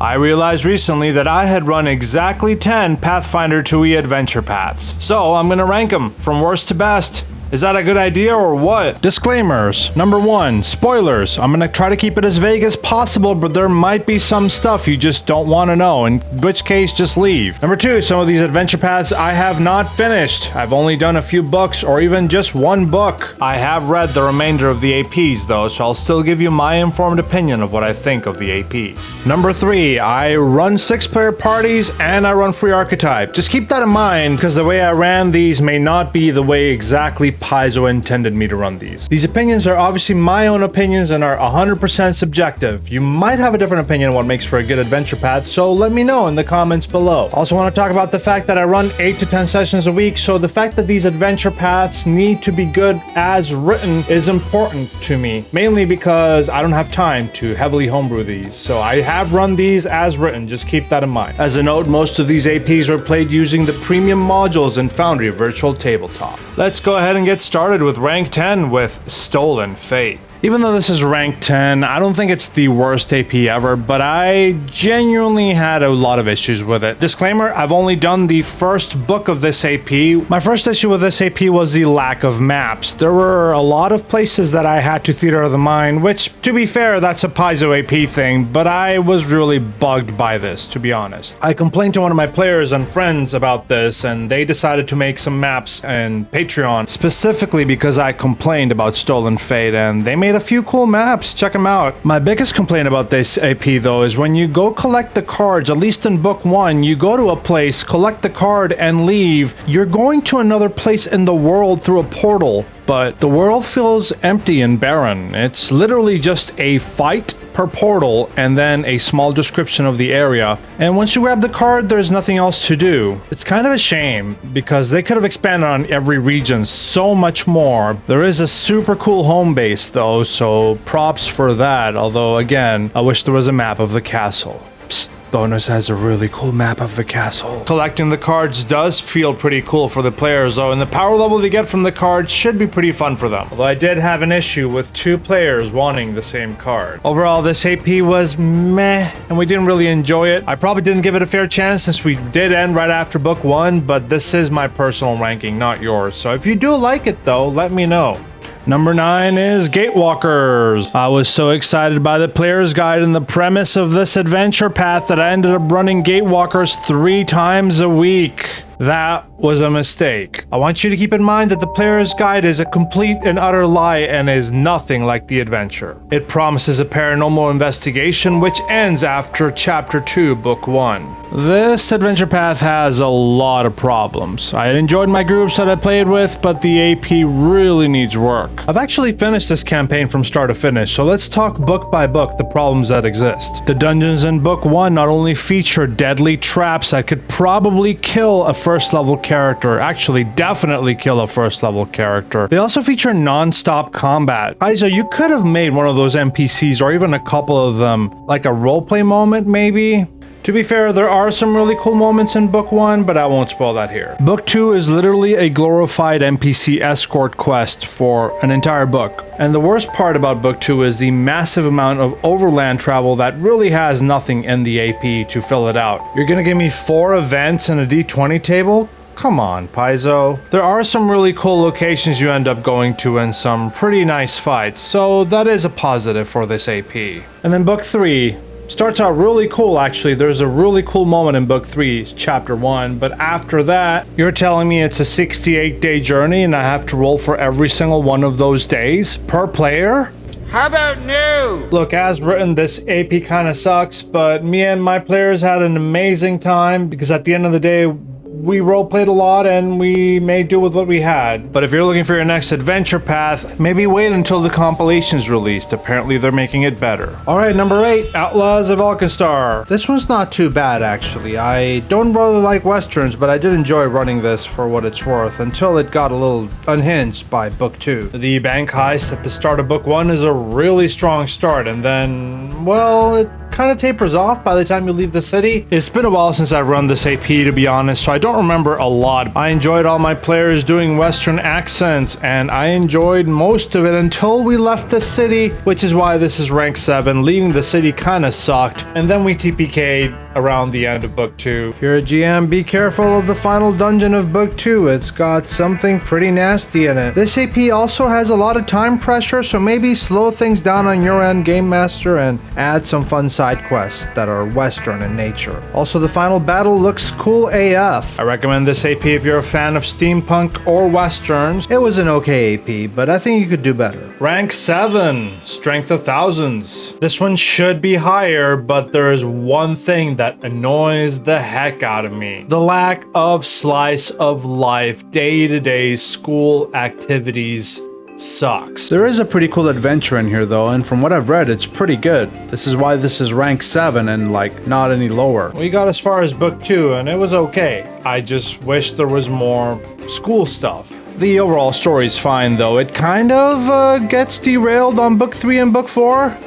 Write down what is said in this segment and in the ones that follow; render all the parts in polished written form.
I realized recently that I had run exactly 10 Pathfinder 2e adventure paths. So I'm gonna rank them from worst to best. Is that a good idea or what? Disclaimers. Number 1, spoilers. I'm gonna try to keep it as vague as possible, but there might be some stuff you just don't want to know, in which case just leave. Number 2, some of these adventure paths I have not finished. I've only done a few books or even just one book. I have read the remainder of the APs though, so I'll still give you my informed opinion of what I think of the AP. Number 3, I run 6-player parties and I run free archetype. Just keep that in mind because the way I ran these may not be the way exactly Paizo intended me to run these. These opinions are obviously my own opinions and are 100% subjective. You might have a different opinion on what makes for a good adventure path, so let me know in the comments below. Also want to talk about the fact that I run 8 to 10 sessions a week, so the fact that these adventure paths need to be good as written is important to me, mainly because I don't have time to heavily homebrew these, so I have run these as written, just keep that in mind. As a note, most of these APs are played using the premium modules in Foundry Virtual Tabletop. Let's go ahead and get started with rank 10 with Stolen Fate. Even though this is rank 10, I don't think it's the worst AP ever, but I genuinely had a lot of issues with it. Disclaimer, I've only done the first book of this AP. My first issue with this AP was the lack of maps. There were a lot of places that I had to theater of the mind, which, to be fair, that's a Paizo AP thing, but I was really bugged by this, to be honest. I complained to one of my players and friends about this, and they decided to make some maps in Patreon, specifically because I complained about Stolen Fate, and they made a few cool maps. Check them out. My biggest complaint about this AP though is when you go collect the cards, at least in book 1, you go to a place, collect the card and leave. You're going to another place in the world through a portal, but the world feels empty and barren. It's literally just a fight per portal and then a small description of the area. And once you grab the card, there's nothing else to do. It's kind of a shame because they could have expanded on every region so much more. There is a super cool home base though, so props for that. Although again, I wish there was a map of the castle. Psst. Bonus has a really cool map of the castle. Collecting the cards does feel pretty cool for the players though, and the power level they get from the cards should be pretty fun for them. Although I did have an issue with 2 players wanting the same card. Overall, this AP was meh, and we didn't really enjoy it. I probably didn't give it a fair chance since we did end right after book 1, but this is my personal ranking, not yours. So if you do like it though, let me know. Number 9 is Gatewalkers. I was so excited by the player's guide and the premise of this adventure path that I ended up running Gatewalkers 3 times a week. That was a mistake. I want you to keep in mind that the player's guide is a complete and utter lie and is nothing like the adventure. It promises a paranormal investigation which ends after chapter 2, book 1. This adventure path has a lot of problems. I had enjoyed my groups that I played with, but the AP really needs work. I've actually finished this campaign from start to finish, so let's talk book by book the problems that exist. The dungeons in book 1 not only feature deadly traps that could probably kill a first level character, actually definitely kill a first level character. They also feature non-stop combat. Paizo, you could have made one of those NPCs or even a couple of them like a roleplay moment maybe. To be fair, there are some really cool moments in book 1, but I won't spoil that here. Book 2 is literally a glorified NPC escort quest for an entire book. And the worst part about book 2 is the massive amount of overland travel that really has nothing in the AP to fill it out. You're gonna give me 4 events and a D20 table? Come on, Paizo. There are some really cool locations you end up going to and some pretty nice fights, so that is a positive for this AP. And then book 3 starts out really cool actually. There's a really cool moment in book 3, chapter 1, but after that, you're telling me it's a 68-day journey and I have to roll for every single one of those days per player? How about no? Look, as written, this AP kind of sucks, but me and my players had an amazing time because at the end of the day, we roleplayed a lot and we made do with what we had. But if you're looking for your next adventure path, maybe wait until the compilation's released. Apparently they're making it better. Alright, number 8, Outlaws of Alkenstar. This one's not too bad actually. I don't really like westerns, but I did enjoy running this for what it's worth until it got a little unhinged by book 2. The bank heist at the start of book 1 is a really strong start, and then, well, it kind of tapers off by the time you leave the city. It's been a while since I've run this AP, to be honest, so I don't don't remember a lot. I enjoyed all my players doing Western accents, and I enjoyed most of it until we left the city, which is why this is rank 7. Leaving the city kinda sucked, and then we TPK'd around the end of book 2. If you're a GM, be careful of the final dungeon of book 2. It's got something pretty nasty in it. This AP also has a lot of time pressure, so maybe slow things down on your end, Game Master, and add some fun side quests that are Western in nature. Also, the final battle looks cool AF. I recommend this AP if you're a fan of steampunk or Westerns. It was an okay AP, but I think you could do better. Rank 7, Strength of Thousands. This one should be higher, but there is one thing that annoys the heck out of me. The lack of slice of life, day-to-day school activities sucks. There is a pretty cool adventure in here though, and from what I've read, it's pretty good. This is why this is rank 7 and like not any lower. We got as far as book 2 and it was okay. I just wish there was more school stuff. The overall story's fine though. It kind of gets derailed on book 3 and book 4,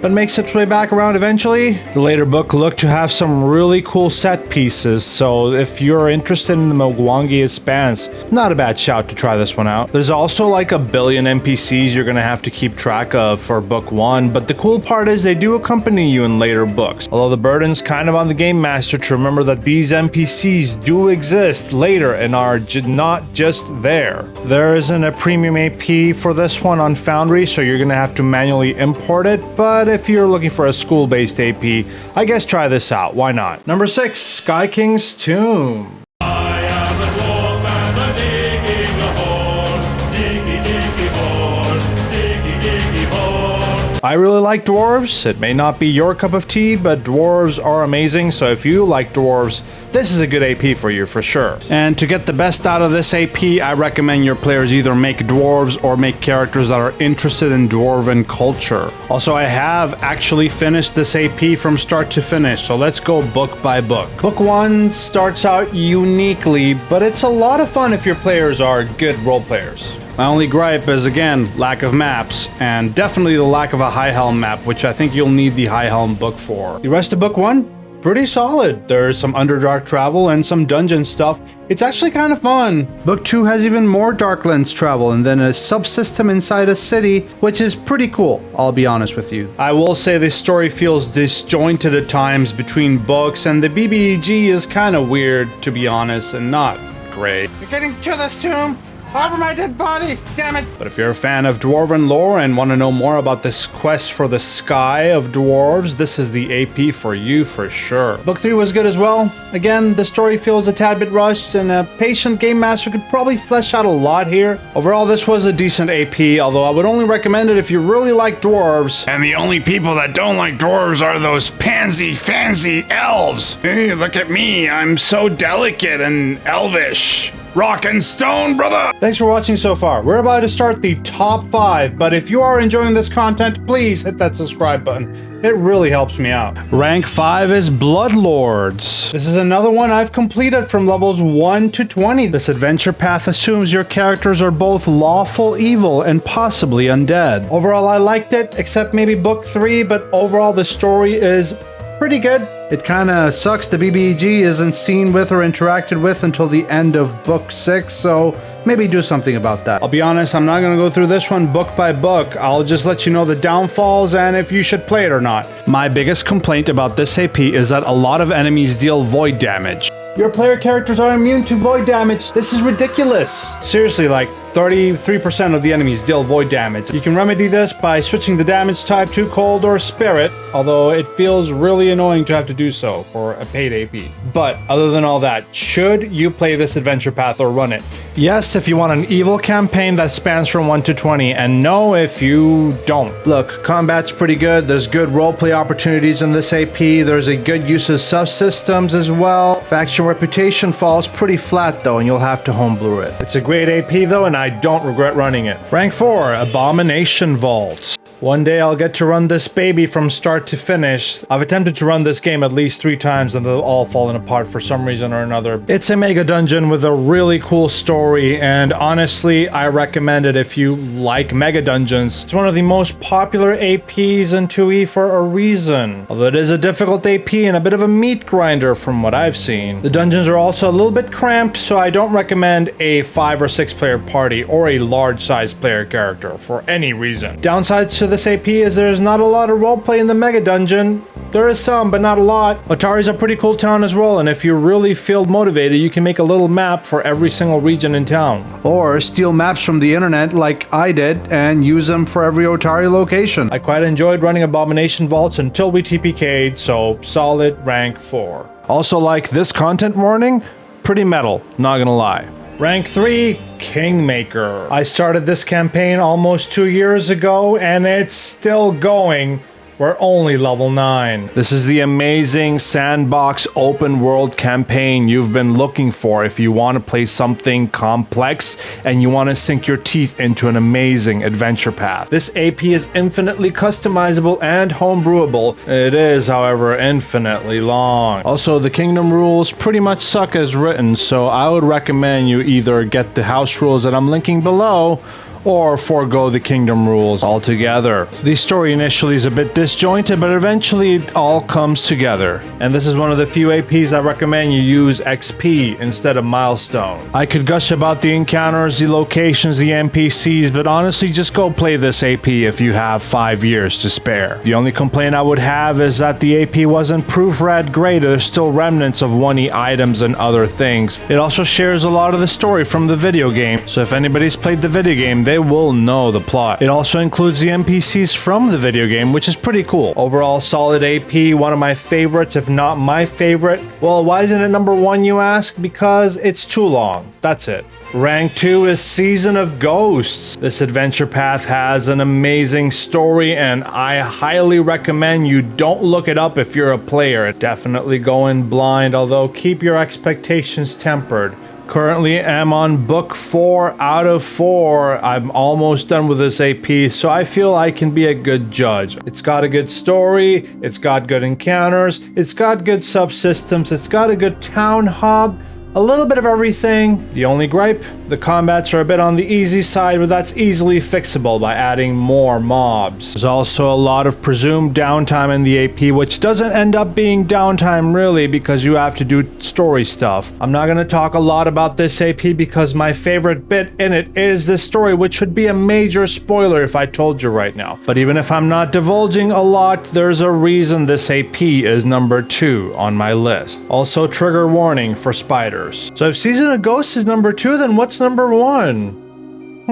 but makes its way back around eventually. The later book looked to have some really cool set pieces, so if you're interested in the Mugwangi Expanse, not a bad shout to try this one out. There's also like a billion NPCs you're gonna have to keep track of for book 1, but the cool part is they do accompany you in later books. Although the burden's kind of on the Game Master to remember that these NPCs do exist later and are not just there. There isn't a premium AP for this one on Foundry, so you're gonna have to manually import it, but if you're looking for a school-based AP, I guess try this out. Why not? Number 6, Sky King's Tomb. I am a dwarf and I'm digging a hole. Diggy, diggy hole. Diggy, diggy hole. I really like dwarves. It may not be your cup of tea, but dwarves are amazing, so if you like dwarves, this is a good AP for you for sure. And to get the best out of this AP, I recommend your players either make dwarves or make characters that are interested in dwarven culture. Also, I have actually finished this AP from start to finish, so let's go book by book. Book 1 starts out uniquely, but it's a lot of fun if your players are good role players. My only gripe is, again, lack of maps, and definitely the lack of a Highhelm map, which I think you'll need the Highhelm book for. The rest of book 1? Pretty solid. There's some Underdark travel and some dungeon stuff. It's actually kind of fun. Book 2 has even more Darklands travel and then a subsystem inside a city, which is pretty cool, I'll be honest with you. I will say this story feels disjointed at times between books, and the BBEG is kind of weird, to be honest, and not great. You're getting to this tomb! Over my dead body! Damn it! But if you're a fan of Dwarven lore and want to know more about this quest for the sky of dwarves, this is the AP for you for sure. Book 3 was good as well. Again, the story feels a tad bit rushed, and a patient Game Master could probably flesh out a lot here. Overall, this was a decent AP, although I would only recommend it if you really like dwarves. And the only people that don't like dwarves are those pansy fancy elves. Hey, look at me, I'm so delicate and elvish. Rock and stone, brother! Thanks for watching so far. We're about to start the top 5, but if you are enjoying this content, please hit that subscribe button. It really helps me out. Rank 5 is Bloodlords. This is another one I've completed from levels 1 to 20. This adventure path assumes your characters are both lawful evil and possibly undead. Overall, I liked it, except maybe book 3, but overall the story is pretty good. It kinda sucks the BBEG isn't seen with or interacted with until the end of book 6, so maybe do something about that. I'll be honest, I'm not gonna go through this one book by book. I'll just let you know the downfalls and if you should play it or not. My biggest complaint about this AP is that a lot of enemies deal void damage. Your player characters are immune to void damage. This is ridiculous. Seriously, like 33% of the enemies deal void damage. You can remedy this by switching the damage type to cold or spirit, although it feels really annoying to have to do so for a paid AP. But other than all that, should you play this adventure path or run it? Yes, if you want an evil campaign that spans from 1 to 20, and no if you don't. Look, combat's pretty good. There's good roleplay opportunities in this AP. There's a good use of subsystems as well. Faction reputation falls pretty flat though, and you'll have to homebrew it. It's a great AP though, and I don't regret running it. Rank 4, Abomination Vault. One day I'll get to run this baby from start to finish. I've attempted to run this game at least 3 times and they've all fallen apart for some reason or another. It's a mega dungeon with a really cool story, and honestly, I recommend it if you like mega dungeons. It's one of the most popular APs in 2E for a reason. Although it is a difficult AP and a bit of a meat grinder from what I've seen. The dungeons are also a little bit cramped, so I don't recommend a 5 or 6 player party or a large size player character for any reason. Downsides to this AP is there's not a lot of roleplay in the mega dungeon. There is some, but not a lot. Otari's a pretty cool town as well, and if you really feel motivated, you can make a little map for every single region in town. Or steal maps from the internet like I did and use them for every Otari location. I quite enjoyed running Abomination Vaults until we TPK'd, so solid rank 4. Also like this content warning, pretty metal, not gonna lie. Rank 3, Kingmaker. I started this campaign almost 2 years ago and it's still going. We're only level 9. This is the amazing sandbox open world campaign you've been looking for if you want to play something complex and you want to sink your teeth into an amazing adventure path. This AP is infinitely customizable and homebrewable. It is, however, infinitely long. Also, the kingdom rules pretty much suck as written, so I would recommend you either get the house rules that I'm linking below or forego the kingdom rules altogether. The story initially is a bit disjointed, but eventually it all comes together. And this is one of the few APs I recommend you use XP instead of milestone. I could gush about the encounters, the locations, the NPCs, but honestly just go play this AP if you have 5 years to spare. The only complaint I would have is that the AP wasn't proofread great. There's still remnants of 1E items and other things. It also shares a lot of the story from the video game, so if anybody's played the video game, they will know the plot. It also includes the NPCs from the video game, which is pretty cool. Overall, solid AP, one of my favorites, if not my favorite. Well, why isn't it number 1, you ask? Because it's too long. That's it. Rank 2 is Season of Ghosts. This adventure path has an amazing story and I highly recommend you don't look it up if you're a player. Definitely go in blind, although keep your expectations tempered. Currently am on book 4 out of 4. I'm almost done with this AP, so I feel I can be a good judge. It's got a good story, it's got good encounters, it's got good subsystems, it's got a good town hub, a little bit of everything. The only gripe, the combats are a bit on the easy side, but that's easily fixable by adding more mobs. There's also a lot of presumed downtime in the AP, which doesn't end up being downtime really because you have to do story stuff. I'm not going to talk a lot about this AP because my favorite bit in it is the story, which would be a major spoiler if I told you right now. But even if I'm not divulging a lot, there's a reason this AP is number 2 on my list. Also, trigger warning for spiders. So if Season of Ghosts is number 2, then what's number 1?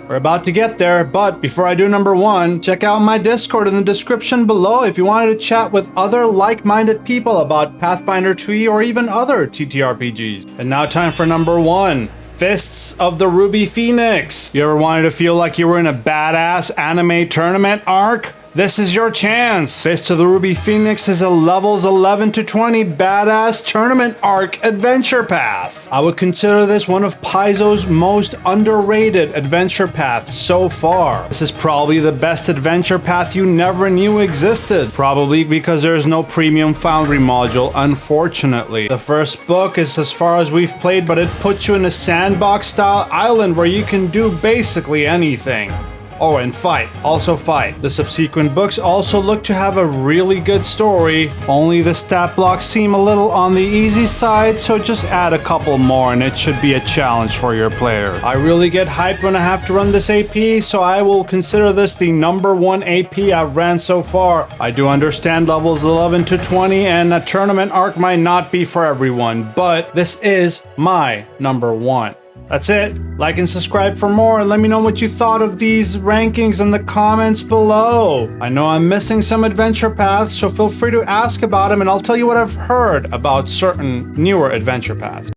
We're about to get there, but before I do number 1, check out my Discord in the description below if you wanted to chat with other like-minded people about Pathfinder 2E or even other TTRPGs. And now time for number 1. Fists of the Ruby Phoenix. You ever wanted to feel like you were in a badass anime tournament arc? This is your chance! Fists of the Ruby Phoenix is a levels 11 to 20 badass tournament arc adventure path. I would consider this one of Paizo's most underrated adventure paths so far. This is probably the best adventure path you never knew existed. Probably because there's no premium Foundry module, unfortunately. The first book is as far as we've played, but it puts you in a sandbox style island where you can do basically anything. Oh, and fight. Also fight. The subsequent books also look to have a really good story, only the stat blocks seem a little on the easy side, so just add a couple more and it should be a challenge for your player. I really get hyped when I have to run this AP, so I will consider this the number 1 AP I've ran so far. I do understand levels 11 to 20 and a tournament arc might not be for everyone, but this is my number 1. That's it. Like and subscribe for more and let me know what you thought of these rankings in the comments below. I know I'm missing some adventure paths, so feel free to ask about them and I'll tell you what I've heard about certain newer adventure paths.